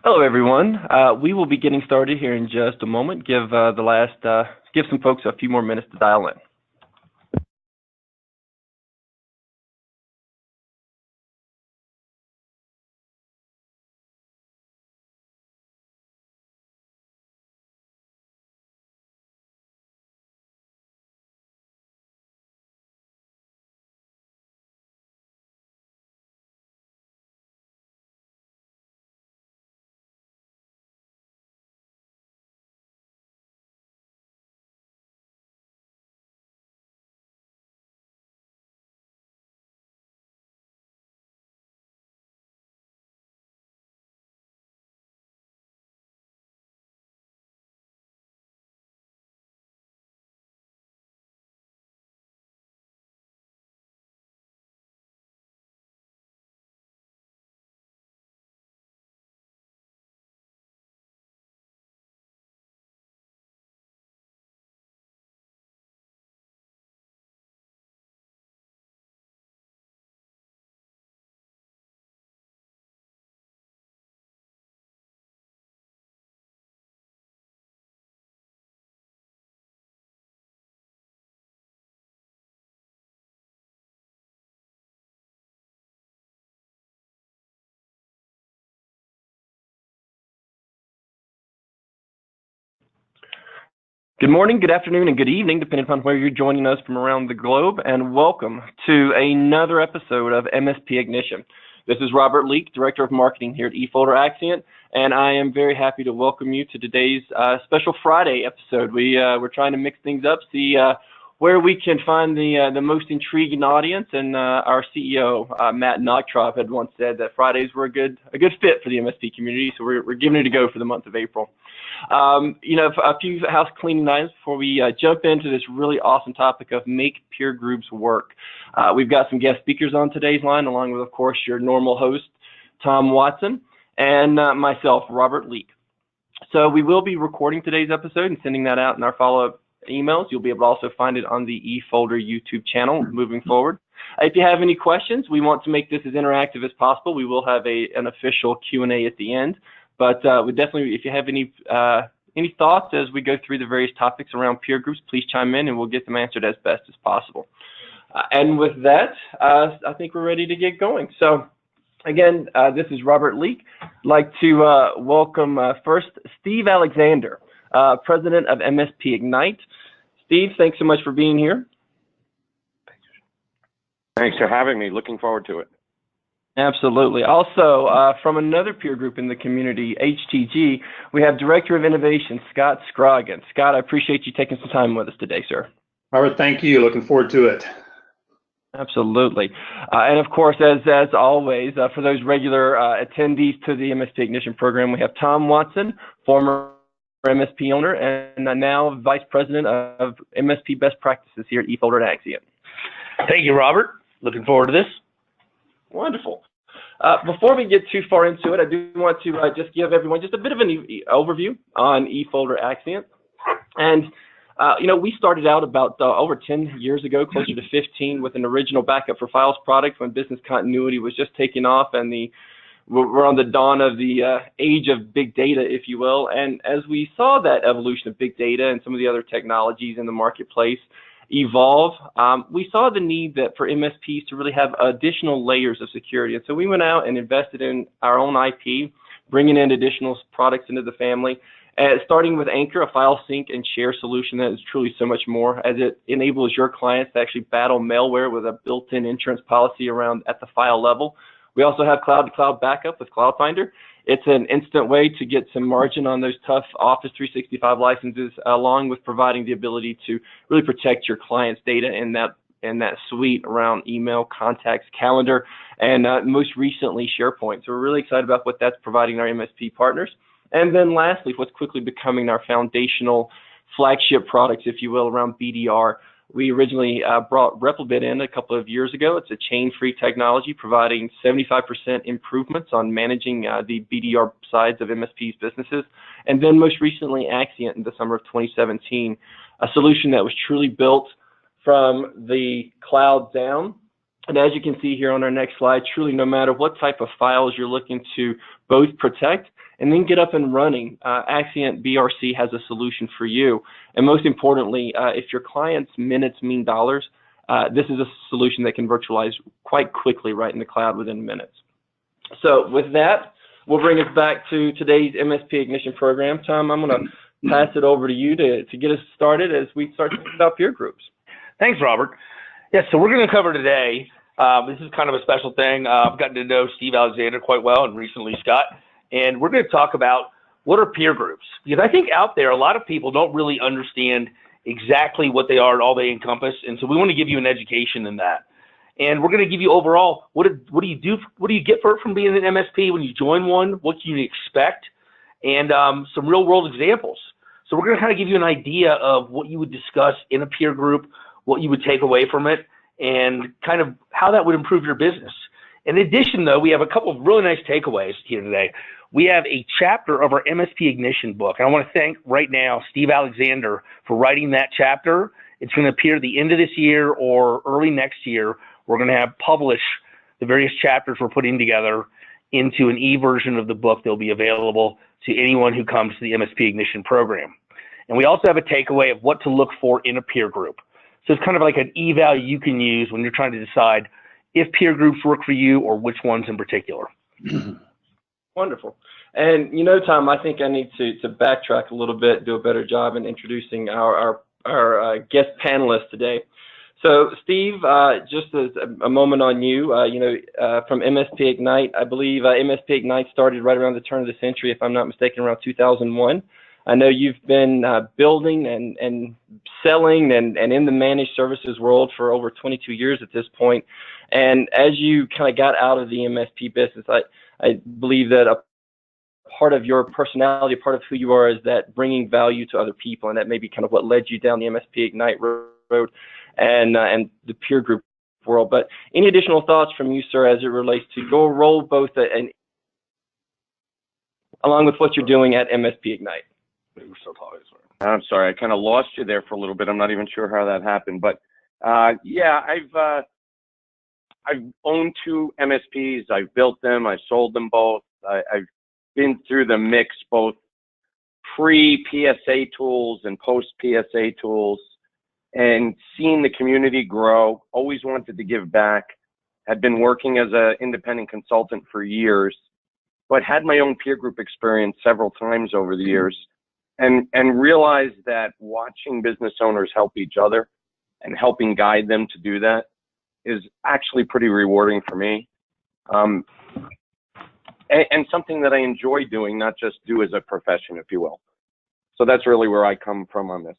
Hello, everyone. We will be getting started here in just a moment. Give some folks a few more minutes to dial in. Good morning, good afternoon, and good evening, depending upon where you're joining us from around the globe, and welcome to another episode of MSP Ignition. This is Robert Leek, Director of Marketing here at eFolder, and I am very happy to welcome you to today's special Friday episode. We're trying to mix things up, see where we can find the most intriguing audience, and our CEO, Matt Nogtrop, had once said that Fridays were a good fit for the MSP community, so we're giving it a go for the month of April. A few house cleaning items before we jump into this really awesome topic of make peer groups work. We've got some guest speakers on today's line, along with, of course, your normal host, Tom Watson, and myself, Robert Leek. So we will be recording today's episode and sending that out in our follow-up emails. You'll be able to also find it on the eFolder YouTube channel moving forward. If you have any questions, we want to make this as interactive as possible. We will have an official Q&A at the end. But we definitely, if you have any thoughts as we go through the various topics around peer groups, please chime in and we'll get them answered as best as possible. And with that, I think we're ready to get going. So again, this is Robert Leek. I'd like to welcome first Steve Alexander, President of MSP Ignite. Steve, thanks so much for being here. Thanks for having me. Looking forward to it. Absolutely. Also, from another peer group in the community, HTG, we have Director of Innovation, Scott Scroggins. Scott, I appreciate you taking some time with us today, sir. Robert, thank you. Looking forward to it. Absolutely. And of course, as always, for those regular attendees to the MSP Ignition program, we have Tom Watson, former MSP owner and now Vice President of MSP Best Practices here at eFolder at Axient. Thank you, Robert. Looking forward to this. Wonderful. Before we get too far into it, I do want to just give everyone just a bit of an overview on eFolder Axient. And, we started out about over 10 years ago, closer to 15, with an original backup for files product when business continuity was just taking off and we're on the dawn of the age of big data, if you will. And as we saw that evolution of big data and some of the other technologies in the marketplace evolve, we saw the need that for MSPs to really have additional layers of security. And so we went out and invested in our own IP, bringing in additional products into the family, starting with Anchor, a file sync and share solution that is truly so much more, as it enables your clients to actually battle malware with a built-in insurance policy around at the file level. We also have cloud-to-cloud backup with Cloud Finder. It's an instant way to get some margin on those tough Office 365 licenses, along with providing the ability to really protect your client's data in that suite around email, contacts, calendar, and most recently SharePoint. So we're really excited about what that's providing our MSP partners. And then lastly, what's quickly becoming our foundational flagship products, if you will, around BDR. We originally brought Replibit in a couple of years ago. It's a chain-free technology providing 75% improvements on managing the BDR sides of MSP's businesses. And then most recently, Axient in the summer of 2017, a solution that was truly built from the cloud down And as you can see here on our next slide, truly no matter what type of files you're looking to both protect and then get up and running, Axient BRC has a solution for you. And most importantly, if your client's minutes mean dollars, this is a solution that can virtualize quite quickly right in the cloud within minutes. So with that, we'll bring us back to today's MSP Ignition program. Tom, I'm going to pass it over to you to get us started as we start talking about peer groups. Thanks, Robert. Yes, so we're going to cover today, this is kind of a special thing. I've gotten to know Steve Alexander quite well and recently Scott, and we're going to talk about what are peer groups. Because I think out there, a lot of people don't really understand exactly what they are and all they encompass, and so we want to give you an education in that. And we're going to give you overall, what do you do? What do you get from being an MSP when you join one? What can you expect? And some real world examples. So we're going to kind of give you an idea of what you would discuss in a peer group, what you would take away from it, and kind of how that would improve your business. In addition, though, we have a couple of really nice takeaways here today. We have a chapter of our MSP Ignition book, and I want to thank right now Steve Alexander for writing that chapter. It's going to appear at the end of this year or early next year. We're going to have publish the various chapters we're putting together into an e-version of the book that'll be available to anyone who comes to the MSP Ignition program. And we also have a takeaway of what to look for in a peer group. So it's kind of like an eval you can use when you're trying to decide if peer groups work for you or which ones in particular. Wonderful. And you know, Tom, I think I need to backtrack a little bit, do a better job in introducing our guest panelists today. So Steve, just as a moment on you, from MSP Ignite, I believe MSP Ignite started right around the turn of the century, if I'm not mistaken, around 2001. I know you've been building and selling and in the managed services world for over 22 years at this point. And as you kind of got out of the MSP business, I believe that a part of your personality, part of who you are, is that bringing value to other people, and that may be kind of what led you down the MSP Ignite road and the peer group world. But any additional thoughts from you, sir, as it relates to your role both and along with what you're doing at MSP Ignite? I'm sorry, I kind of lost you there for a little bit. I'm not even sure how that happened, but yeah, I've owned 2 MSPs. I've built them. I've sold them both. I've been through the mix, both pre-PSA tools and post-PSA tools, and seen the community grow. Always wanted to give back. Had been working as an independent consultant for years, but had my own peer group experience several times over the years. And realized that watching business owners help each other and helping guide them to do that is actually pretty rewarding for me. And something that I enjoy doing, not just do as a profession, if you will. So that's really where I come from on this.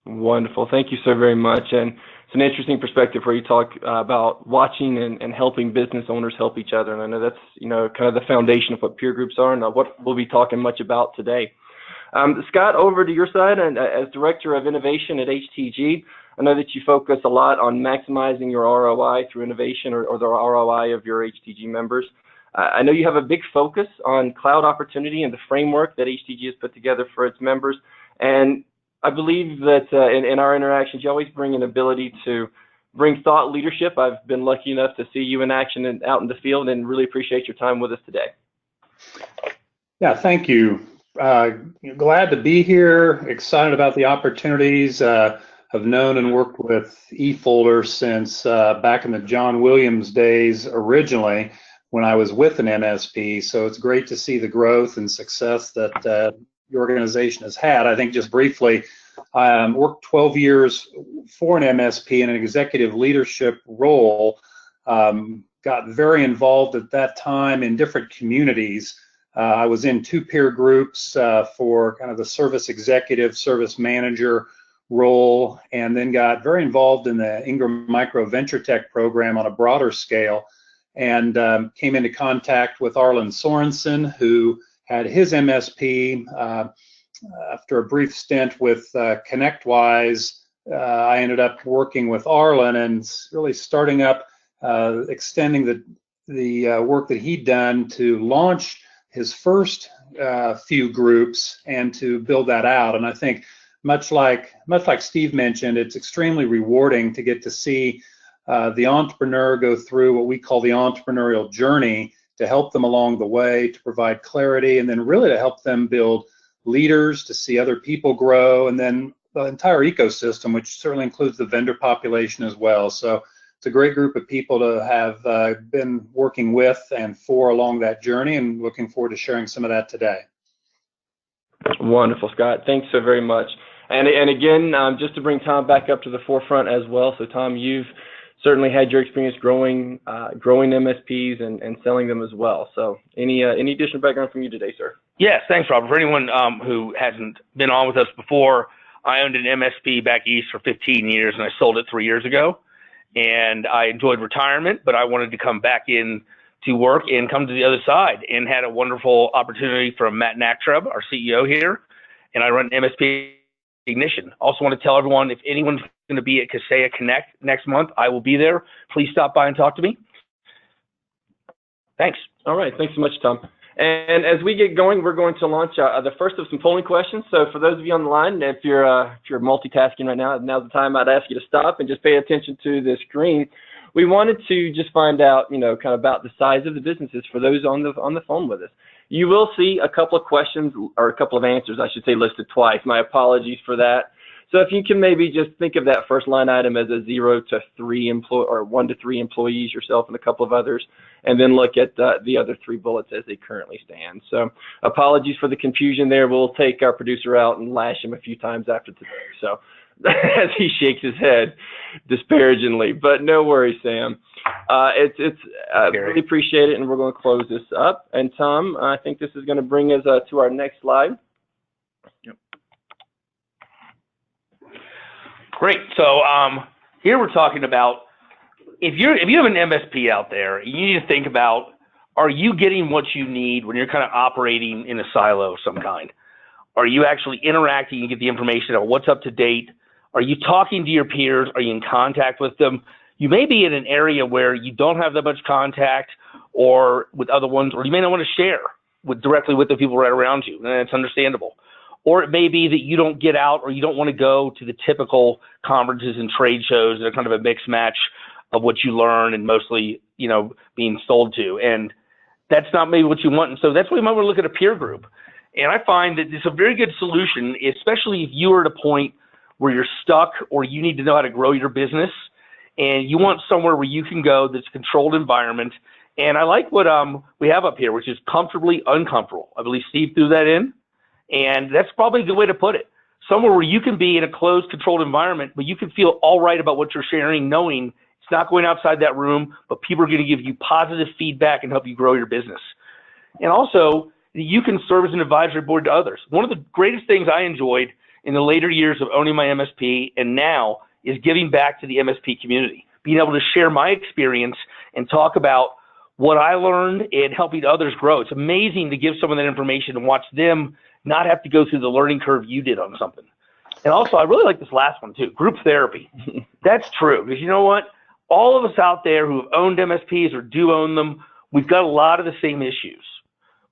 Wonderful. Thank you so very much. And it's an interesting perspective where you talk about watching and helping business owners help each other. And I know that's, kind of the foundation of what peer groups are and what we'll be talking much about today. Scott, over to your side, and as Director of Innovation at HTG, I know that you focus a lot on maximizing your ROI through innovation or the ROI of your HTG members. I know you have a big focus on cloud opportunity and the framework that HTG has put together for its members. And I believe that in our interactions, you always bring an ability to bring thought leadership. I've been lucky enough to see you in action and out in the field, and really appreciate your time with us today. Yeah, thank you. Glad to be here, excited about the opportunities. I've known and worked with eFolder since back in the John Williams days originally when I was with an MSP, so it's great to see the growth and success that your organization has had. I think just briefly, worked 12 years for an MSP in an executive leadership role, got very involved at that time in different communities. I was in 2 peer groups for kind of the service executive, service manager role, and then got very involved in the Ingram Micro Venture Tech program on a broader scale, and came into contact with Arlen Sorensen, who had his MSP. After a brief stint with ConnectWise, I ended up working with Arlen and really starting up, extending the work that he'd done to launch his first few groups and to build that out. And I think much like Steve mentioned, it's extremely rewarding to get to see the entrepreneur go through what we call the entrepreneurial journey to help them along the way, to provide clarity, and then really to help them build leaders, to see other people grow, and then the entire ecosystem, which certainly includes the vendor population as well. So it's a great group of people to have been working with and for along that journey, and looking forward to sharing some of that today. Wonderful, Scott. Thanks so very much. And again, just to bring Tom back up to the forefront as well. So Tom, you've certainly had your experience growing MSPs and selling them as well. So any additional background from you today, sir? Yes, thanks, Robert. For anyone who hasn't been on with us before, I owned an MSP back east for 15 years, and I sold it 3 years ago. And I enjoyed retirement, but I wanted to come back in to work and come to the other side, and had a wonderful opportunity from Matt Nachtrub, our CEO here, and I run MSP Ignition. Also want to tell everyone, if anyone's going to be at Kaseya Connect next month, I will be there. Please stop by and talk to me. Thanks. All right. Thanks so much, Tom. And as we get going, we're going to launch the first of some polling questions. So for those of you on the line, if you're multitasking right now, now's the time I'd ask you to stop and just pay attention to the screen. We wanted to just find out, kind of about the size of the businesses for those on the phone with us. You will see a couple of questions, or a couple of answers, I should say, listed twice. My apologies for that. So if you can maybe just think of that first line item as a 0 to 3 or 1 to 3 employees, yourself and a couple of others, and then look at the other 3 bullets as they currently stand. So apologies for the confusion there. We'll take our producer out and lash him a few times after today. So as he shakes his head disparagingly, but no worries, Sam. Really appreciate it, and we're going to close this up. And Tom, I think this is going to bring us to our next slide. Yep. Great. So here we're talking about if you have an MSP out there, you need to think about, are you getting what you need when you're kind of operating in a silo of some kind? Are you actually interacting and get the information on what's up to date? Are you talking to your peers? Are you in contact with them? You may be in an area where you don't have that much contact or with other ones, or you may not want to share directly with the people right around you, and that's understandable. Or it may be that you don't get out, or you don't want to go to the typical conferences and trade shows that are kind of a mixed match of what you learn and mostly, being sold to. And that's not maybe what you want. And so that's why you might want to look at a peer group. And I find that it's a very good solution, especially if you are at a point where you're stuck or you need to know how to grow your business and you want somewhere where you can go that's a controlled environment. And I like what we have up here, which is comfortably uncomfortable. I believe Steve threw that in, and that's probably a good way to put it. Somewhere where you can be in a closed, controlled environment, but you can feel all right about what you're sharing, knowing it's not going outside that room, but people are going to give you positive feedback and help you grow your business. And also, you can serve as an advisory board to others. One of the greatest things I enjoyed in the later years of owning my MSP and now is giving back to the MSP community, being able to share my experience and talk about what I learned and helping others grow. It's amazing to give someone that information and watch them not have to go through the learning curve you did on something. And also, I really like this last one too, group therapy. That's true, because you know what? All of us out there who have owned MSPs or do own them, we've got a lot of the same issues.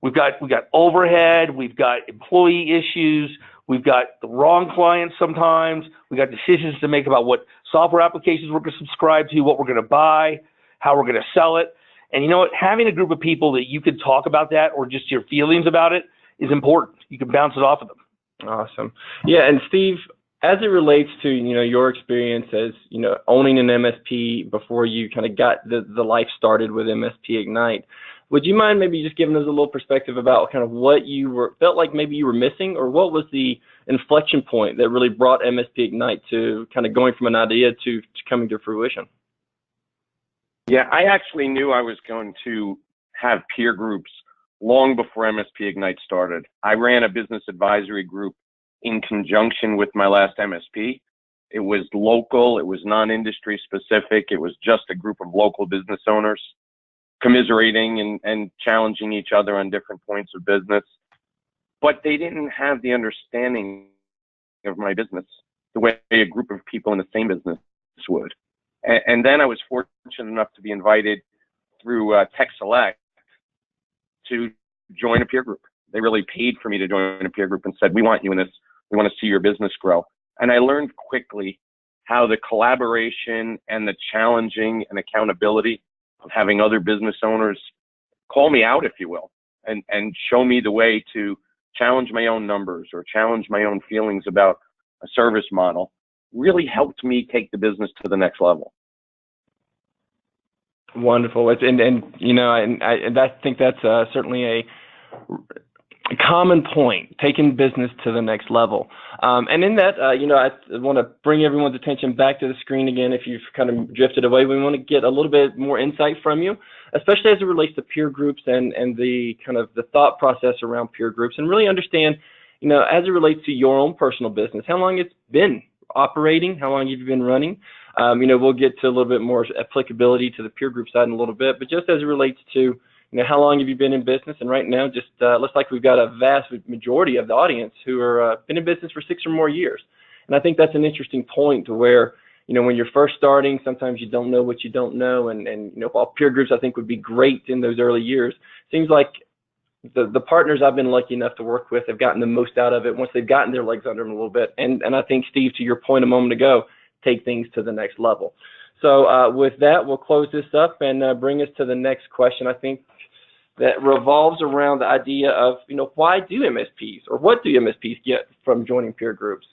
We've got overhead, we've got employee issues, we've got the wrong clients sometimes, we've got decisions to make about what software applications we're going to subscribe to, what we're going to buy, how we're going to sell it. And you know what? Having a group of people that you can talk about that or just your feelings about it is important. You can bounce it off of them. Awesome. Yeah, and Steve, as it relates to, your experience as, owning an MSP before you kind of got the life started with MSP Ignite, would you mind maybe just giving us a little perspective about kind of what you felt like maybe you were missing, or what was the inflection point that really brought MSP Ignite to kind of going from an idea to coming to fruition? Yeah, I actually knew I was going to have peer groups long before MSP Ignite started. I ran a business advisory group in conjunction with my last MSP. It was local, it was non-industry specific, it was just a group of local business owners commiserating and challenging each other on different points of business. But they didn't have the understanding of my business the way a group of people in the same business would. And then I was fortunate enough to be invited through Tech Select to join a peer group. They really paid for me to join a peer group and said, we want you in this. We want to see your business grow. And I learned quickly how the collaboration and the challenging and accountability of having other business owners call me out, if you will, and show me the way to challenge my own numbers or challenge my own feelings about a service model really helped me take the business to the next level. Wonderful. I think that's certainly a common point, taking business to the next level. And in that, I want to bring everyone's attention back to the screen again. If you've kind of drifted away, we want to get a little bit more insight from you, especially as it relates to peer groups and the kind of the thought process around peer groups, and really understand, as it relates to your own personal business, how long it's been operating, how long you've been running. We'll get to a little bit more applicability to the peer group side in a little bit, but just as it relates to, how long have you been in business? And right now, just looks like we've got a vast majority of the audience who are been in business for 6 or more years. And I think that's an interesting point to where, when you're first starting, sometimes you don't know what you don't know. And while peer groups, I think, would be great in those early years, seems like the partners I've been lucky enough to work with have gotten the most out of it once they've gotten their legs under them a little bit. And I think, Steve, to your point a moment ago, take things to the next level. So with that, we'll close this up and bring us to the next question. I think that revolves around the idea of, why do MSPs, or what do MSPs get from joining peer groups?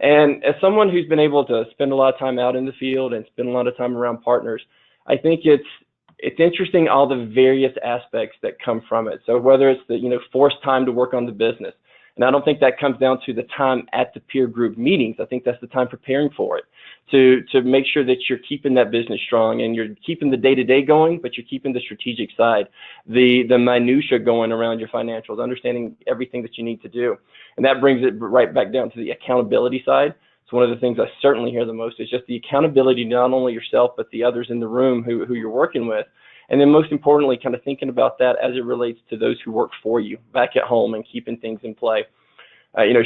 And as someone who's been able to spend a lot of time out in the field and spend a lot of time around partners, I think it's interesting, all the various aspects that come from it. So whether it's the, forced time to work on the business, and I don't think that comes down to the time at the peer group meetings. I think that's the time preparing for it, to make sure that you're keeping that business strong and you're keeping the day-to-day going, but you're keeping the strategic side, the minutia going around your financials, understanding everything that you need to do. And that brings it right back down to the accountability side. So one of the things I certainly hear the most is just the accountability, not only yourself, but the others in the room who you're working with. And then most importantly, kind of thinking about that as it relates to those who work for you back at home and keeping things in play.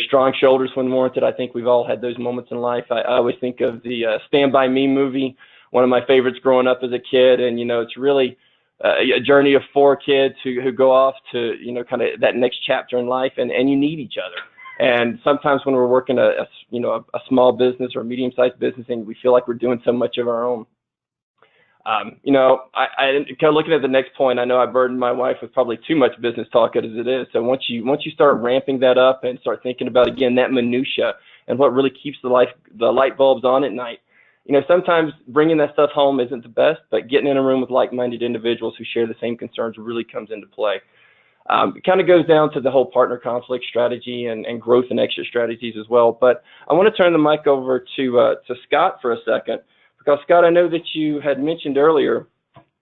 Strong shoulders when warranted. I think we've all had those moments in life. I always think of the Stand By Me movie, one of my favorites growing up as a kid. And, it's really a journey of 4 kids who go off to, kind of that next chapter in life, and you need each other. And sometimes when we're working a small business or a medium-sized business and we feel like we're doing so much of our own, I kind of looking at the next point, I know I burdened my wife with probably too much business talk as it is. So once you start ramping that up and start thinking about, again, that minutia and what really keeps the light bulbs on at night, sometimes bringing that stuff home isn't the best, but getting in a room with like-minded individuals who share the same concerns really comes into play. It kind of goes down to the whole partner conflict strategy and growth and exit strategies as well. But I want to turn the mic over to Scott for a second. Because, Scott, I know that you had mentioned earlier,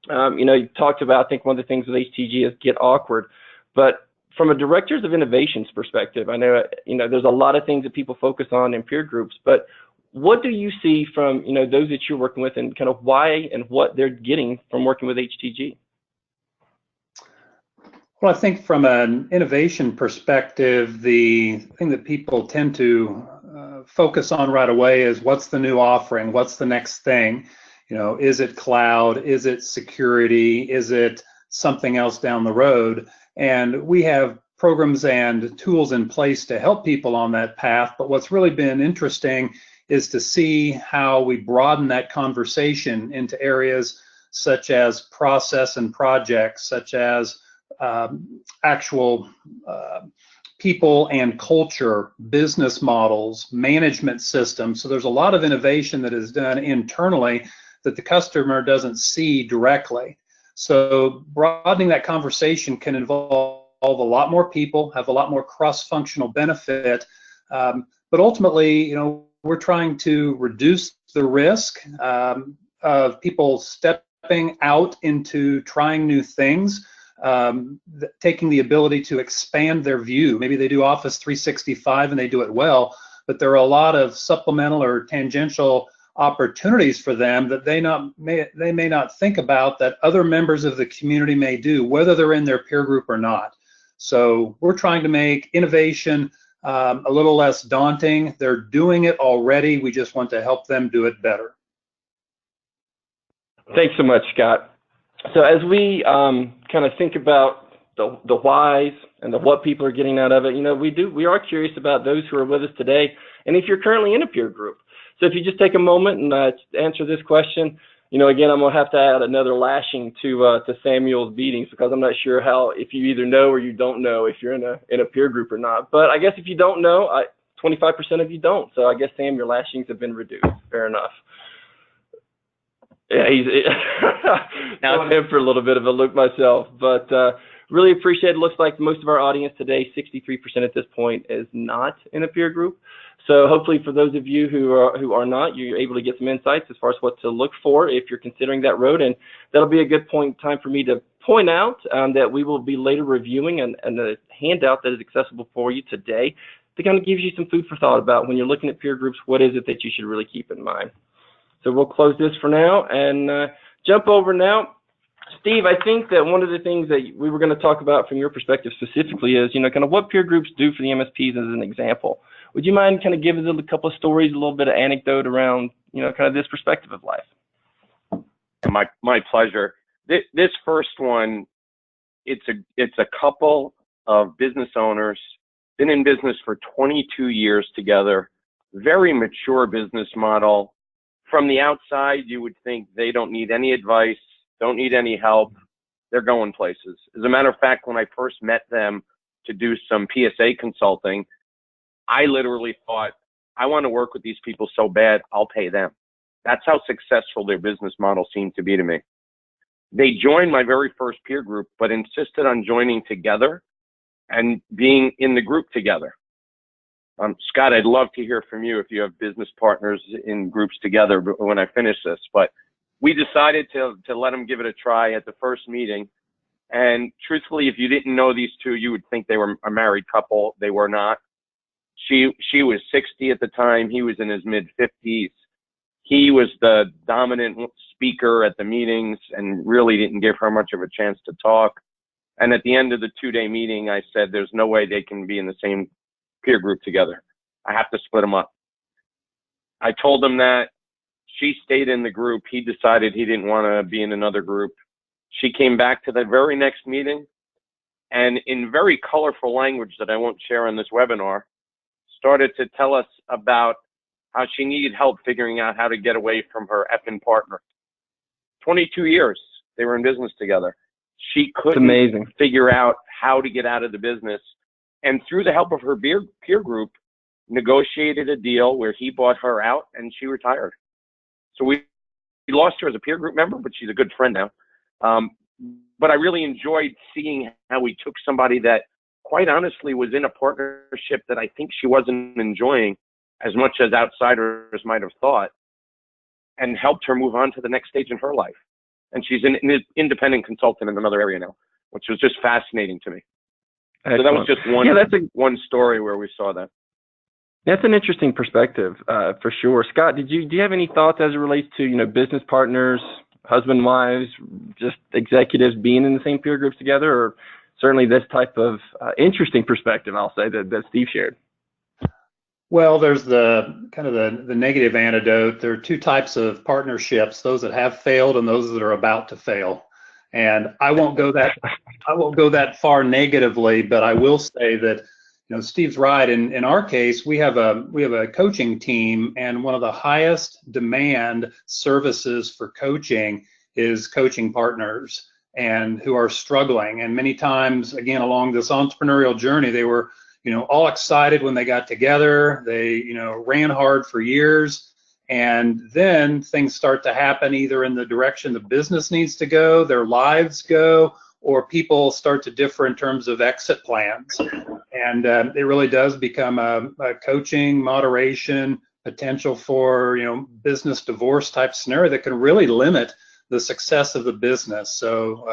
you talked about, I think one of the things with HTG is get awkward. But from a directors of innovations perspective, I know, there's a lot of things that people focus on in peer groups. But what do you see from, those that you're working with, and kind of why and what they're getting from working with HTG? Well, I think from an innovation perspective, the thing that people tend to focus on right away is what's the new offering, what's the next thing, is it cloud, is it security, is it something else down the road? And we have programs and tools in place to help people on that path. But what's really been interesting is to see how we broaden that conversation into areas such as process and projects, such as actual people and culture, business models, management systems. So there's a lot of innovation that is done internally that the customer doesn't see directly. So broadening that conversation can involve a lot more people, have a lot more cross-functional benefit. But ultimately, we're trying to reduce the risk of people stepping out into trying new things, taking the ability to expand their view. Maybe they do Office 365 and they do it well, but there are a lot of supplemental or tangential opportunities for them that they may not think about that other members of the community may do, whether they're in their peer group or not. So we're trying to make innovation a little less daunting. They're doing it already. We just want to help them do it better. Thanks so much, Scott. So as we kind of think about the whys and the what people are getting out of it, we are curious about those who are with us today, and if you're currently in a peer group. So if you just take a moment and answer this question, again, I'm going to have to add another lashing to Samuel's beatings, because I'm not sure if you either know or you don't know if you're in a peer group or not. But I guess if you don't know, 25% of you don't. So I guess, Sam, your lashings have been reduced. Fair enough. Yeah, he's going in for a little bit of a loop myself, but really appreciate it. Looks like most of our audience today, 63% at this point, is not in a peer group. So hopefully for those of you who are not, you're able to get some insights as far as what to look for if you're considering that road. And that'll be a good point in time for me to point out that we will be later reviewing and a handout that is accessible for you today that kind of gives you some food for thought about when you're looking at peer groups, what is it that you should really keep in mind. So we'll close this for now and jump over now. Steve, I think that one of the things that we were going to talk about from your perspective specifically is, kind of what peer groups do for the MSPs as an example. Would you mind kind of giving us a couple of stories, a little bit of anecdote around, kind of this perspective of life? My pleasure. This first one, it's a couple of business owners, been in business for 22 years together, very mature business model. From the outside, you would think they don't need any advice, don't need any help. They're going places. As a matter of fact, when I first met them to do some PSA consulting, I literally thought, I want to work with these people so bad, I'll pay them. That's how successful their business model seemed to be to me. They joined my very first peer group, but insisted on joining together and being in the group together. Scott, I'd love to hear from you if you have business partners in groups together when I finish this, but we decided to let them give it a try at the first meeting. And truthfully, if you didn't know these two, you would think they were a married couple. They were not. She was 60 at the time. He was in his mid-50s. He was the dominant speaker at the meetings and really didn't give her much of a chance to talk. And at the end of the 2-day meeting, I said, there's no way they can be in the same peer group together. I have to split them up. I told him that. She stayed in the group. He decided he didn't want to be in another group. She came back to the very next meeting and in very colorful language that I won't share on this webinar, started to tell us about how she needed help figuring out how to get away from her effing partner. 22 years they were in business together. She couldn't figure out how to get out of the business. And through the help of her peer group, negotiated a deal where he bought her out and she retired. So we lost her as a peer group member, but she's a good friend now. But I really enjoyed seeing how we took somebody that quite honestly was in a partnership that I think she wasn't enjoying as much as outsiders might have thought, and helped her move on to the next stage in her life. And she's an independent consultant in another area now, which was just fascinating to me. Excellent. So that was just one story where we saw that. That's an interesting perspective, for sure. Scott, do you have any thoughts as it relates to, business partners, husband, wives, just executives being in the same peer groups together, or certainly this type of interesting perspective, I'll say, that Steve shared? Well, there's the kind of the negative antidote. There are two types of partnerships: those that have failed and those that are about to fail. And I won't go that far negatively, but I will say that Steve's right. In our case, we have a coaching team, and one of the highest demand services for coaching is coaching partners and who are struggling. And many times, again, along this entrepreneurial journey, they were all excited when they got together. They ran hard for years, and then things start to happen either in the direction the business needs to go, their lives go, or people start to differ in terms of exit plans. And it really does become a coaching, moderation, potential for business divorce type scenario that can really limit the success of the business. So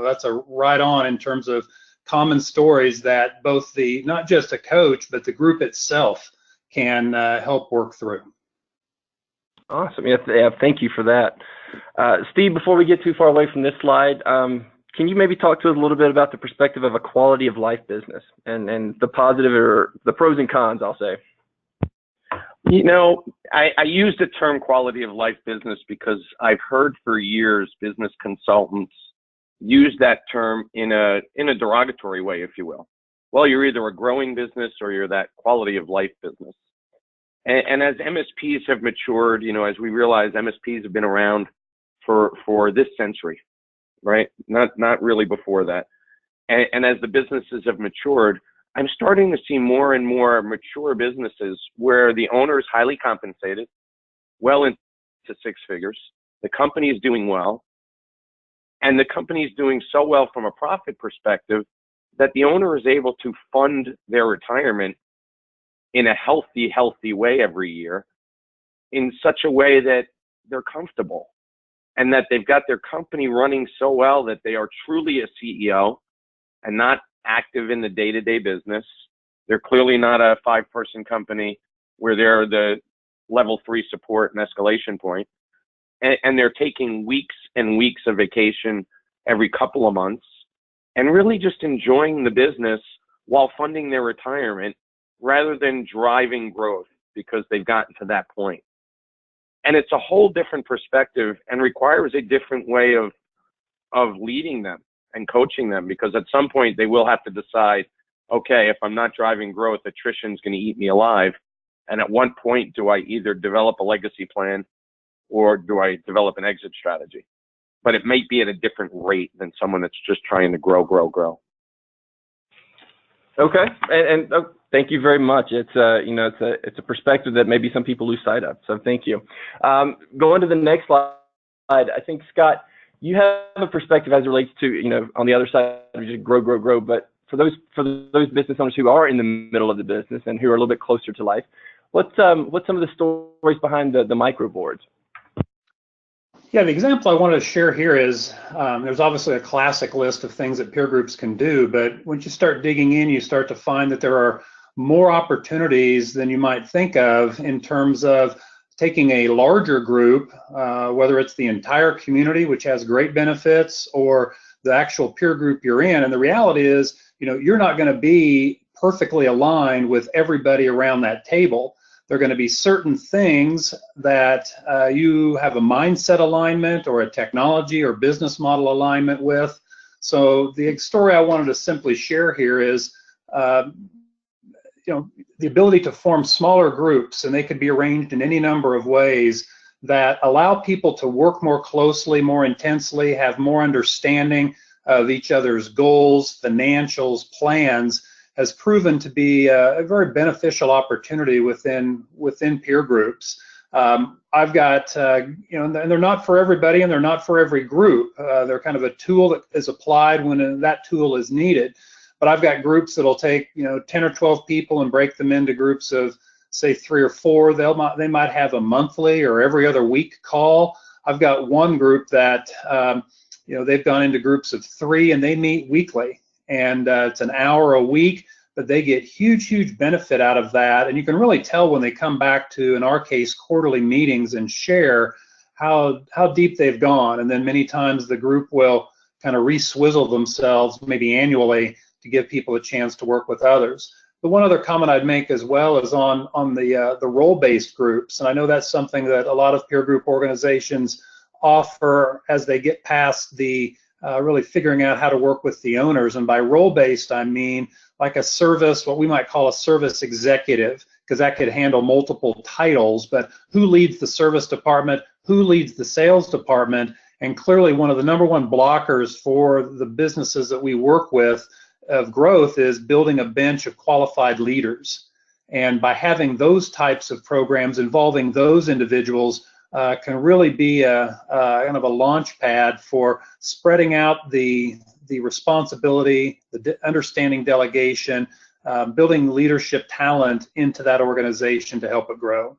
that's a right on in terms of common stories that both not just a coach, but the group itself can help work through. Awesome. Yeah, thank you for that. Steve, before we get too far away from this slide, can you maybe talk to us a little bit about the perspective of a quality of life business and the positive or the pros and cons, I'll say? I use the term quality of life business because I've heard for years business consultants use that term in a derogatory way, if you will. Well, you're either a growing business or you're that quality of life business. And as MSPs have matured, as we realize MSPs have been around for this century, right? Not really before that. And as the businesses have matured, I'm starting to see more and more mature businesses where the owner is highly compensated, well into six figures. The company is doing well, and the company is doing so well from a profit perspective that the owner is able to fund their retirement in a healthy way every year, in such a way that they're comfortable and that they've got their company running so well that they are truly a CEO and not active in the day-to-day business. They're clearly not a 5-person company where they're the level 3 support and escalation point. And they're taking weeks and weeks of vacation every couple of months and really just enjoying the business while funding their retirement rather than driving growth because they've gotten to that point. And it's a whole different perspective and requires a different way of leading them and coaching them, because at some point they will have to decide, okay, if I'm not driving growth, attrition's going to eat me alive. And at what point do I either develop a legacy plan or do I develop an exit strategy? But it might be at a different rate than someone that's just trying to grow. Okay, and thank you very much. It's it's a perspective that maybe some people lose sight of. So thank you. Going to the next slide, I think Scott, you have a perspective as it relates to on the other side of just grow. But for those business owners who are in the middle of the business and who are a little bit closer to life, what's some of the stories behind the micro boards? Yeah, the example I wanted to share here is there's obviously a classic list of things that peer groups can do, but once you start digging in, you start to find that there are more opportunities than you might think of in terms of taking a larger group, whether it's the entire community, which has great benefits, or the actual peer group you're in. And the reality is, you're not going to be perfectly aligned with everybody around that table. There are going to be certain things that you have a mindset alignment or a technology or business model alignment with. So the story I wanted to simply share here is, the ability to form smaller groups, and they could be arranged in any number of ways that allow people to work more closely, more intensely, have more understanding of each other's goals, financials, plans, has proven to be a very beneficial opportunity within peer groups. I've got, and they're not for everybody and they're not for every group. They're kind of a tool that is applied when that tool is needed. But I've got groups that'll take 10 or 12 people and break them into groups of, say, 3 or 4. They might have a monthly or every other week call. I've got one group that they've gone into groups of 3 and they meet weekly, and it's an hour a week, but they get huge benefit out of that. And you can really tell when they come back to, in our case, quarterly meetings and share how deep they've gone. And then many times the group will kind of re-swizzle themselves maybe annually to give people a chance to work with others. The one other comment I'd make as well is on the role-based groups, and I know that's something that a lot of peer group organizations offer as they get past the really figuring out how to work with the owners. And by role-based, I mean like a service, what we might call a service executive, because that could handle multiple titles, but who leads the service department, who leads the sales department, and clearly one of the #1 blockers for the businesses that we work with of growth is building a bench of qualified leaders. And by having those types of programs involving those individuals can really be a kind of a launch pad for spreading out the responsibility, the understanding delegation, building leadership talent into that organization to help it grow.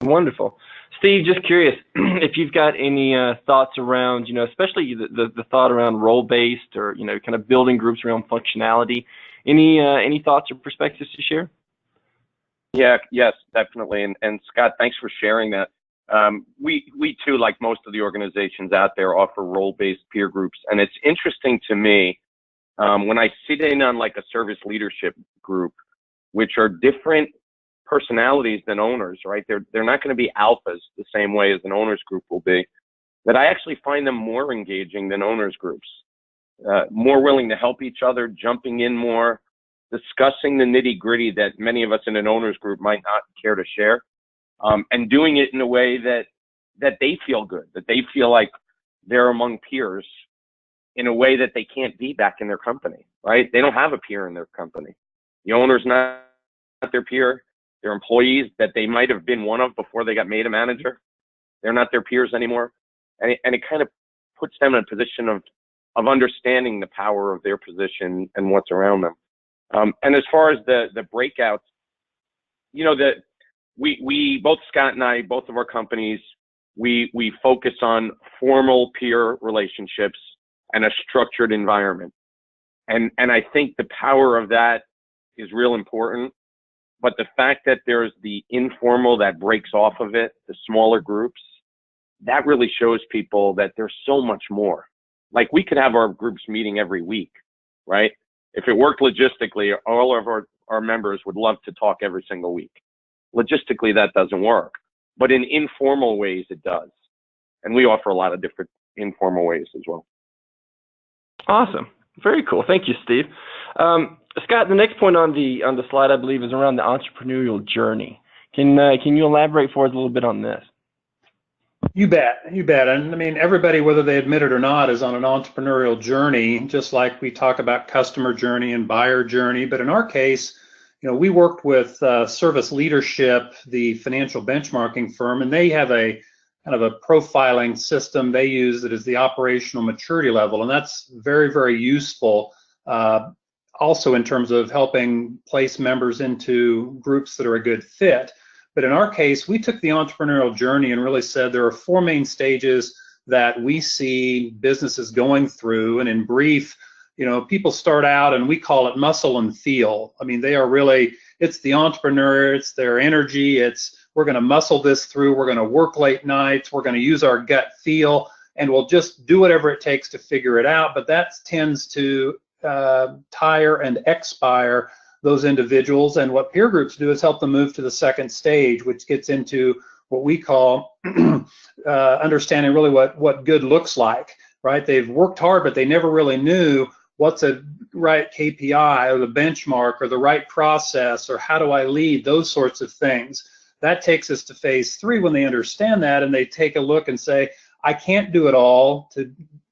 Wonderful. Steve, just curious if you've got any thoughts around, especially the thought around role-based or, kind of building groups around functionality. Any thoughts or perspectives to share? Yeah, yes, definitely. And Scott, thanks for sharing that. We too, like most of the organizations out there, offer role-based peer groups. And it's interesting to me when I sit in on like a service leadership group, which are different personalities than owners, right? They're not going to be alphas the same way as an owners group will be, that I actually find them more engaging than owners groups, more willing to help each other, jumping in more, discussing the nitty-gritty that many of us in an owners group might not care to share, and doing it in a way that they feel good, that they feel like they're among peers in a way that they can't be back in their company, right? They don't have a peer in their company. The owner's not their peer. Their employees that they might have been one of before they got made a manager, they're not their peers anymore. And it kind of puts them in a position of understanding the power of their position and what's around them. And as far as the breakouts, you know, we both, Scott and I, both of our companies, we focus on formal peer relationships and a structured environment. And I think the power of that is real important. But the fact that there's the informal that breaks off of it, the smaller groups, that really shows people that there's so much more. Like, we could have our groups meeting every week, right? If it worked logistically, all of our members would love to talk every single week. Logistically, that doesn't work. But in informal ways, it does. And we offer a lot of different informal ways as well. Awesome. Very cool. Thank you, Steve. Scott, the next point on the slide, I believe, is around the entrepreneurial journey. Can you elaborate for us a little bit on this? You bet. And I mean, everybody, whether they admit it or not, is on an entrepreneurial journey, just like we talk about customer journey and buyer journey. But in our case, you know, we worked with Service Leadership, the financial benchmarking firm, and they have a kind of a profiling system they use that is the operational maturity level. And that's very, very useful also in terms of helping place members into groups that are a good fit. But in our case, we took the entrepreneurial journey and really said there are four main stages that we see businesses going through. And in brief, you know, people start out and we call it muscle and feel. I mean, they are really, it's the entrepreneur, it's their energy, it's we're going to muscle this through, we're going to work late nights, we're going to use our gut feel, and we'll just do whatever it takes to figure it out. But that tends to tire and expire those individuals. And what peer groups do is help them move to the second stage, which gets into what we call understanding really what good looks like, right? They've worked hard, but they never really knew what's a right KPI or the benchmark or the right process or how do I lead, those sorts of things. That takes us to phase 3 when they understand that and they take a look and say, I can't do it all.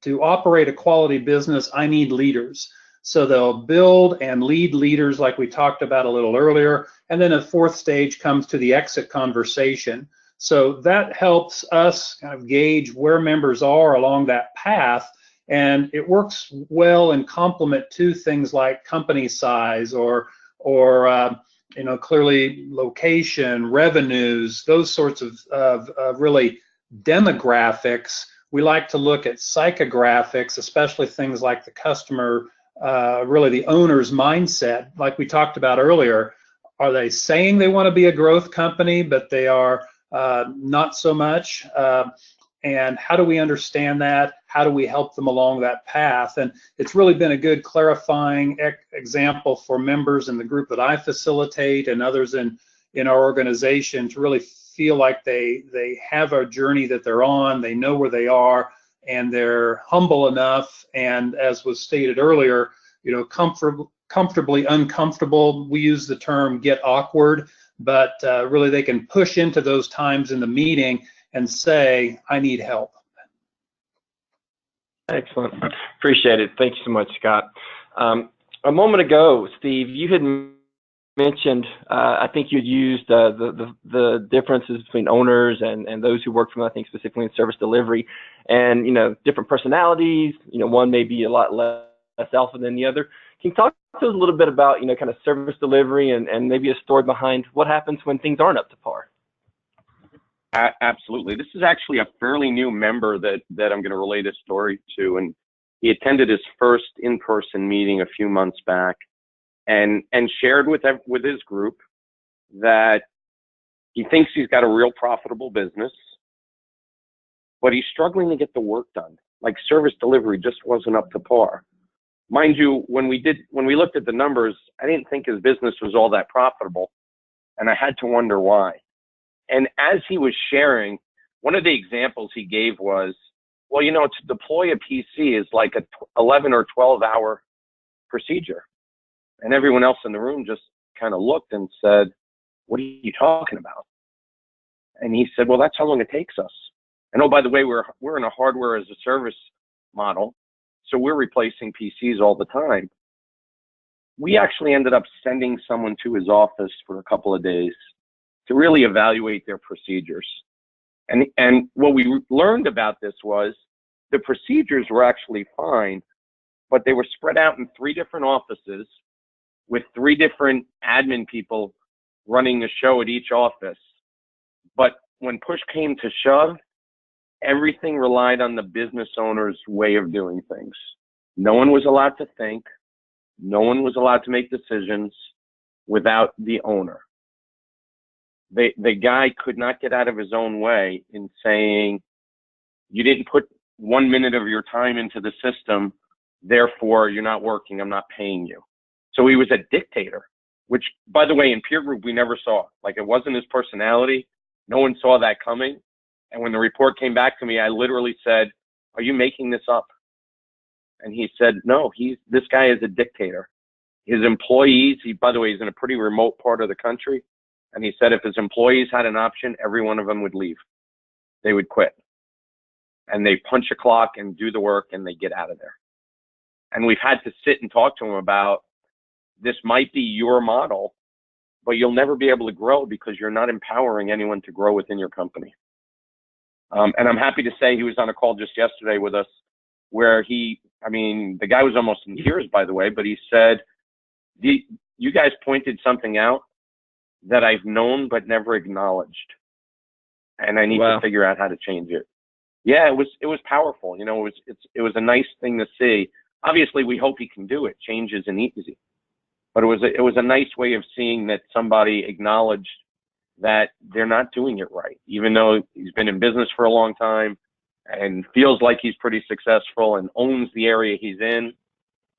To operate a quality business, I need leaders. So they'll build and lead leaders like we talked about a little earlier. And then a fourth stage comes to the exit conversation. So that helps us kind of gauge where members are along that path. And it works well in complement to things like company size or you know, clearly location, revenues, those sorts of really demographics. We like to look at psychographics, especially things like the customer, really the owner's mindset. Like we talked about earlier, are they saying they want to be a growth company, but they are not so much? And how do we understand that? How do we help them along that path? And it's really been a good clarifying example for members in the group that I facilitate and others in our organization to really feel like they have a journey that they're on, they know where they are, and they're humble enough, and as was stated earlier, you know, comfortably uncomfortable. We use the term get awkward, but really they can push into those times in the meeting and say, I need help. Excellent. Appreciate it. Thank you so much, Scott. A moment ago, Steve, you had mentioned, I think you used the differences between owners and those who work from, I think, specifically in service delivery, and, you know, different personalities. You know, one may be a lot less alpha than the other. Can you talk to us a little bit about, you know, kind of service delivery and maybe a story behind what happens when things aren't up to par? Absolutely. This is actually a fairly new member that I'm going to relate a story to, and he attended his first in-person meeting a few months back, and shared with his group that he thinks he's got a real profitable business, but he's struggling to get the work done. Like, service delivery just wasn't up to par. Mind you, when we looked at the numbers, I didn't think his business was all that profitable, and I had to wonder why. And as he was sharing, one of the examples he gave was, well, you know, to deploy a PC is like a 11 or 12 hour procedure. And everyone else in the room just kind of looked and said, what are you talking about? And he said, well, that's how long it takes us. And oh, by the way, we're in a hardware as a service model, so we're replacing PCs all the time. We actually ended up sending someone to his office for a couple of days to really evaluate their procedures. And what we learned about this was the procedures were actually fine, but they were spread out in 3 different offices with 3 different admin people running the show at each office. But when push came to shove, everything relied on the business owner's way of doing things. No one was allowed to think. No one was allowed to make decisions without the owner. The guy could not get out of his own way in saying, you didn't put 1 minute of your time into the system, therefore you're not working, I'm not paying you. So he was a dictator, which, by the way, in peer group, we never saw. Like, it wasn't his personality. No one saw that coming. And when the report came back to me, I literally said, are you making this up? And he said, no, this guy is a dictator. His employees, by the way, he's in a pretty remote part of the country. And he said if his employees had an option, every one of them would leave. They would quit. And they punch a clock and do the work and they get out of there. And we've had to sit and talk to him about, this might be your model, but you'll never be able to grow because you're not empowering anyone to grow within your company. And I'm happy to say he was on a call just yesterday with us where the guy was almost in tears, by the way, but he said, you guys pointed something out that I've known but never acknowledged. And I need to figure out how to change it. Yeah, it was powerful. You know, it was a nice thing to see. Obviously, we hope he can do it. Change isn't easy. But it was a nice way of seeing that somebody acknowledged that they're not doing it right, even though he's been in business for a long time and feels like he's pretty successful and owns the area he's in.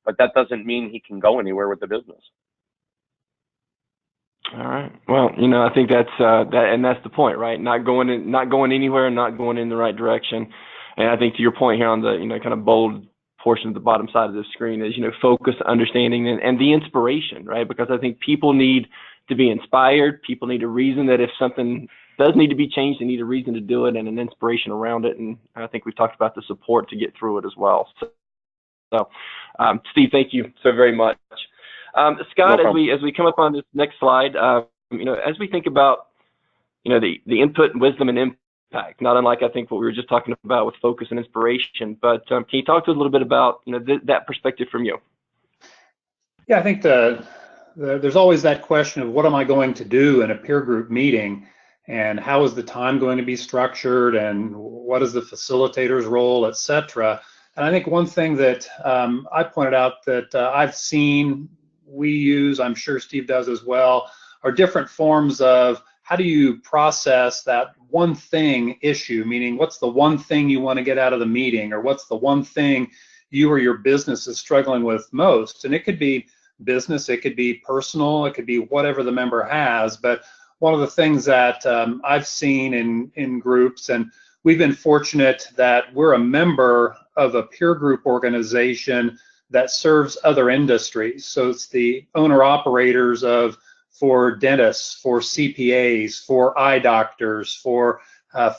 But that doesn't mean he can go anywhere with the business. All right. Well, you know, I think that's and that's the point, right? Not going anywhere, not going in the right direction. And I think to your point here on the, you know, kind of bold portion of the bottom side of the screen is, you know, focus, understanding, and the inspiration, right? Because I think people need to be inspired. People need a reason that if something does need to be changed, they need a reason to do it and an inspiration around it. And I think we've talked about the support to get through it as well. So Steve, thank you so very much. Scott, No as we come up on this next slide, you know, as we think about, you know, the input, wisdom, and impact, not unlike I think what we were just talking about with focus and inspiration, but can you talk to us a little bit about, you know, that perspective from you? Yeah, I think there's always that question of what am I going to do in a peer group meeting, and how is the time going to be structured, and what is the facilitator's role, et cetera. And I think one thing that I pointed out that I've seen we use, I'm sure Steve does as well, are different forms of how do you process that one thing issue, meaning what's the one thing you want to get out of the meeting, or what's the one thing you or your business is struggling with most. And it could be business, it could be personal, it could be whatever the member has. But one of the things that I've seen in groups, and we've been fortunate that we're a member of a peer group organization that serves other industries. So it's the owner-operators for dentists, for CPAs, for eye doctors, for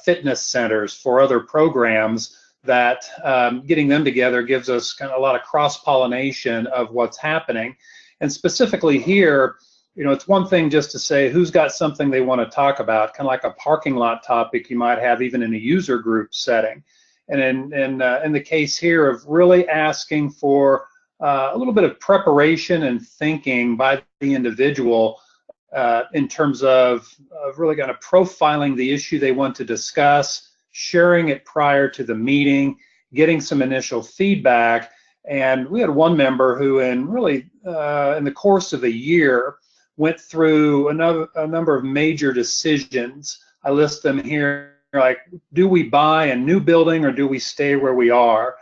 fitness centers, for other programs that getting them together gives us kind of a lot of cross-pollination of what's happening. And specifically here, you know, it's one thing just to say who's got something they want to talk about, kind of like a parking lot topic you might have even in a user group setting. And in the case here of really asking for a little bit of preparation and thinking by the individual in terms of really kind of profiling the issue they want to discuss, sharing it prior to the meeting, getting some initial feedback. And we had one member who in the course of a year went through a number of major decisions. I list them here, like, do we buy a new building or do we stay where we are?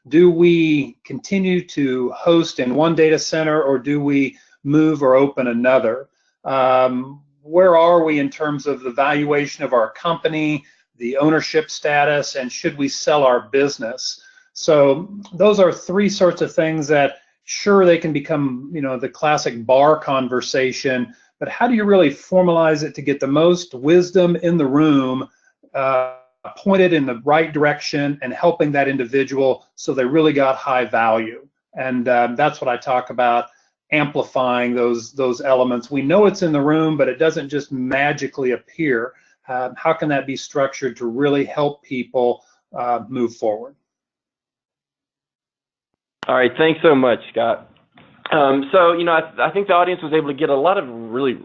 Do we continue to host in one data center or do we move or open another? Where are we in terms of the valuation of our company, the ownership status, and should we sell our business? So those are 3 sorts of things that sure, they can become, the classic bar conversation, but how do you really formalize it to get the most wisdom in the room, pointed in the right direction and helping that individual so they really got high value? And that's what I talk about, amplifying those elements. We know it's in the room, but it doesn't just magically appear. How can that be structured to really help people move forward? All right, thanks so much, Scott. So, I think the audience was able to get a lot of really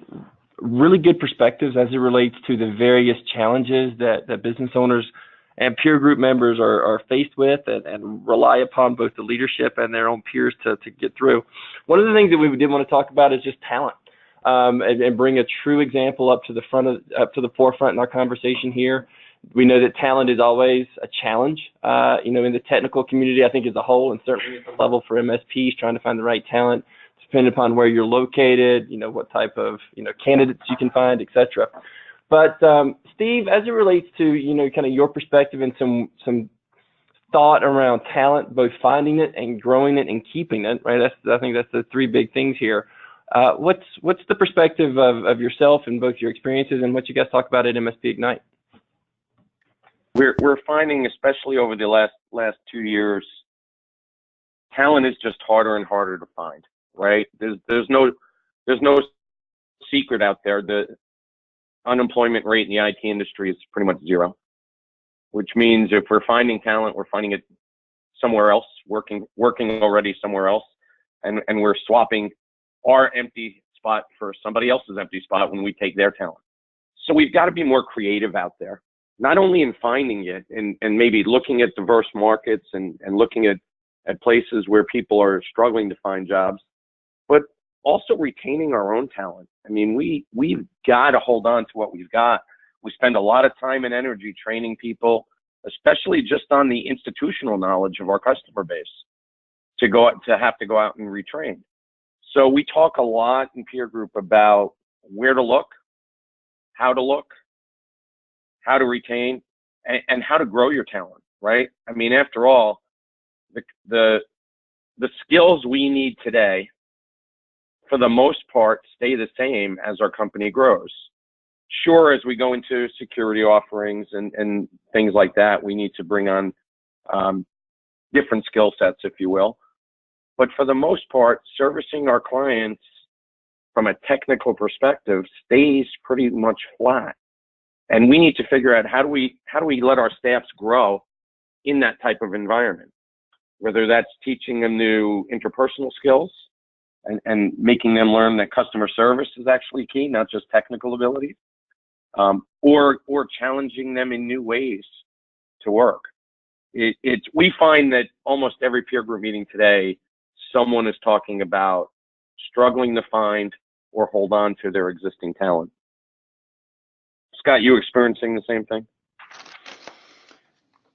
good perspectives as it relates to the various challenges that business owners and peer group members are faced with and rely upon both the leadership and their own peers to get through. One of the things that we did want to talk about is just talent, and bring a true example up to the forefront in our conversation here. We know that talent is always a challenge, in the technical community, I think, as a whole, and certainly at the level for MSPs trying to find the right talent, depending upon where you're located, what type of, candidates you can find, et cetera. But Steve, as it relates to, kind of your perspective and some thought around talent, both finding it and growing it and keeping it, right? I think that's the three big things here. What's the perspective of yourself and both your experiences and what you guys talk about at MSP Ignite? We're finding, especially over the last 2 years, talent is just harder and harder to find, right? There's no secret out there. The unemployment rate in the IT industry is pretty much zero, which means if we're finding talent, we're finding it somewhere else, working already somewhere else, and we're swapping our empty spot for somebody else's empty spot when we take their talent. So we've got to be more creative out there, not only in finding it and maybe looking at diverse markets and looking at places where people are struggling to find jobs, but also retaining our own talent. I mean, we've got to hold on to what we've got. We spend a lot of time and energy training people, especially just on the institutional knowledge of our customer base, to have to go out and retrain. So we talk a lot in peer group about where to look, how to retain, and how to grow your talent, right? I mean, after all, the skills we need today, for the most part, stay the same as our company grows. Sure, as we go into security offerings and things like that, we need to bring on different skill sets, if you will. But for the most part, servicing our clients from a technical perspective stays pretty much flat. And we need to figure out how do we let our staffs grow in that type of environment, whether that's teaching them new interpersonal skills and making them learn that customer service is actually key, not just technical abilities, or challenging them in new ways to work. We find that almost every peer group meeting today, someone is talking about struggling to find or hold on to their existing talent. Scott, you experiencing the same thing?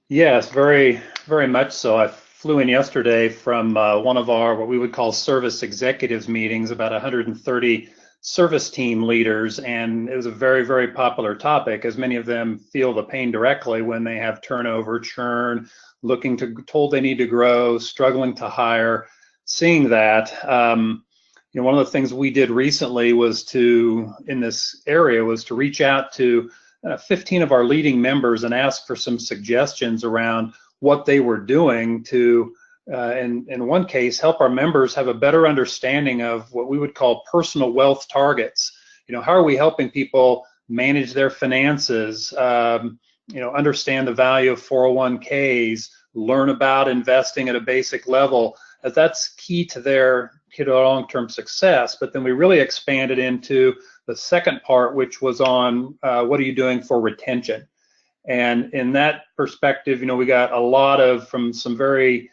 Yes, very, very much so. I flew in yesterday from one of our, what we would call service executives meetings, about 130 service team leaders, and it was a very, very popular topic, as many of them feel the pain directly when they have turnover, churn, told they need to grow, struggling to hire. Seeing that, one of the things we did recently in this area was to reach out to 15 of our leading members and ask for some suggestions around what they were doing to, in one case, help our members have a better understanding of what we would call personal wealth targets. How are we helping people manage their finances, understand the value of 401ks, learn about investing at a basic level, as that's key to their long-term success. But then we really expanded into the second part, which was on what are you doing for retention? And in that perspective, we got a lot from some very,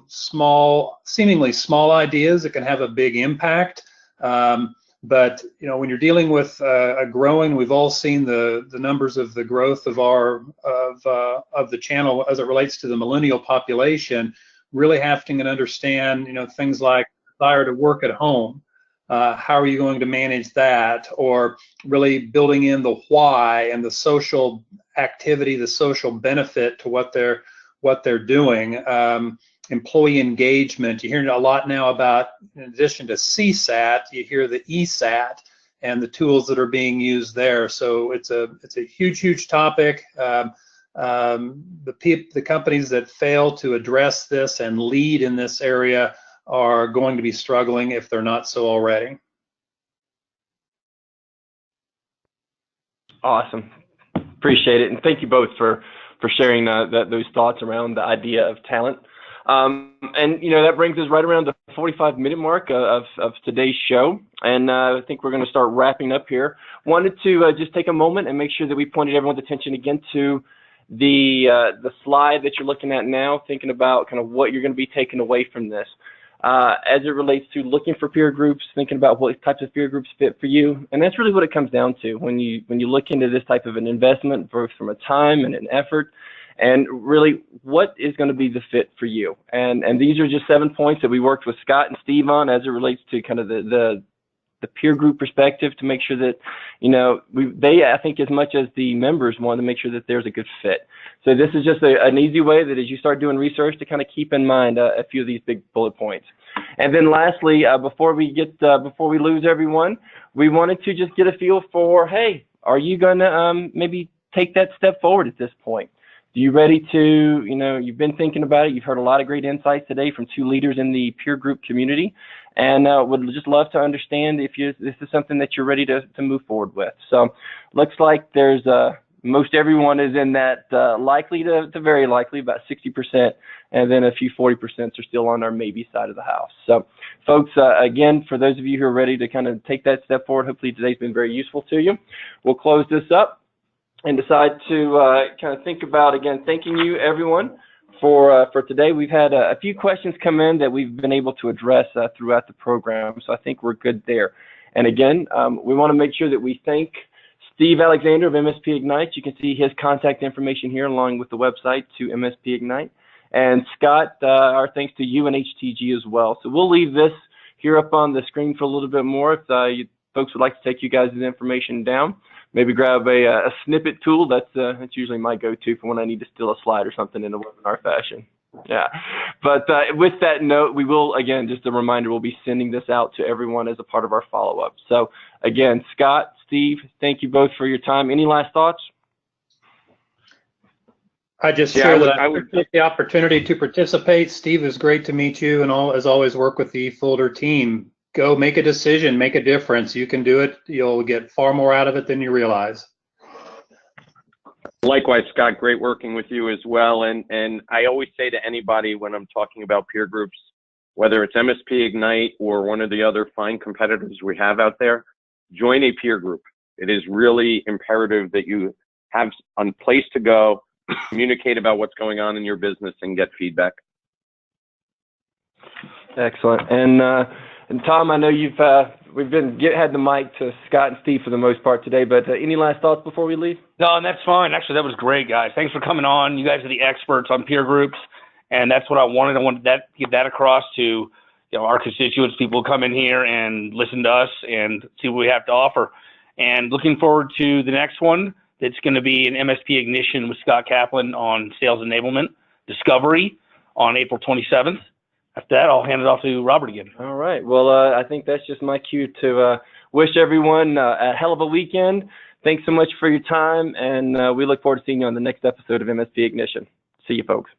seemingly small ideas that can have a big impact. But when you're dealing with a growing, we've all seen the numbers of the growth of the channel as it relates to the millennial population, really having to understand, things like desire to work at home. How are you going to manage that? Or really building in the why and the social activity, the social benefit to what they're doing. employee engagement. You hear a lot now about, in addition to CSAT, you hear the ESAT and the tools that are being used there. So it's a huge topic. The companies that fail to address this and lead in this area are going to be struggling if they're not so already. Awesome. Appreciate it. And thank you both for sharing those thoughts around the idea of talent. And, you know, that brings us right around the 45-minute mark of today's show. And I think we're going to start wrapping up here. Wanted to just take a moment and make sure that we pointed everyone's attention again to the slide that you're looking at now, thinking about kind of what you're going to be taking away from this. As it relates to looking for peer groups, thinking about what types of peer groups fit for you. And that's really what it comes down to when you look into this type of an investment, both from a time and an effort, and really what is going to be the fit for you. And these are just 7 points that we worked with Scott and Steve on as it relates to kind of the peer group perspective, to make sure that, you know, they, I think, as much as the members, want to make sure that there's a good fit. So this is just an easy way that as you start doing research to kind of keep in mind a few of these big bullet points. And then lastly, before we lose everyone, we wanted to just get a feel for, hey, are you going to maybe take that step forward at this point? Are you ready to, you know, you've been thinking about it. You've heard a lot of great insights today from 2 leaders in the peer group community, and would just love to understand if this is something that you're ready to move forward with. So looks like there's most everyone is in that likely to very likely, about 60%, and then a few 40% are still on our maybe side of the house. So folks, again, for those of you who are ready to kind of take that step forward, hopefully today's been very useful to you. We'll close this up and decide to kind of think about, again, thanking you, everyone, for today. We've had a few questions come in that we've been able to address throughout the program, so I think we're good there. And again, we want to make sure that we thank Steve Alexander of MSP Ignite. You can see his contact information here along with the website to MSP Ignite. And Scott, our thanks to you and HTG as well. So we'll leave this here up on the screen for a little bit more. If you folks would like to take you guys' information down, maybe grab a snippet tool. That's usually my go-to for when I need to steal a slide or something in a webinar fashion. Yeah, but with that note, we will, again, just a reminder, we'll be sending this out to everyone as a part of our follow-up. So again, Scott, Steve, thank you both for your time. Any last thoughts? I just share that I would take the opportunity to participate. Steve, it's great to meet you, and as always, work with the eFolder team. Go make a decision, make a difference. You can do it. You'll get far more out of it than you realize. Likewise, Scott, great working with you as well. And I always say to anybody when I'm talking about peer groups, whether it's MSP Ignite or one of the other fine competitors we have out there, join a peer group. It is really imperative that you have a place to go, communicate about what's going on in your business, and get feedback. Excellent. And Tom, I know we've had the mic to Scott and Steve for the most part today, but any last thoughts before we leave? No, that's fine. Actually, that was great, guys. Thanks for coming on. You guys are the experts on peer groups, and that's what I wanted. I wanted to get that across to our constituents. People come in here and listen to us and see what we have to offer. And looking forward to the next one. That's going to be an MSP Ignition with Scott Kaplan on sales enablement discovery on April 27th. After that, I'll hand it off to Robert again. All right. Well, I think that's just my cue to wish everyone a hell of a weekend. Thanks so much for your time, and we look forward to seeing you on the next episode of MSP Ignition. See you, folks.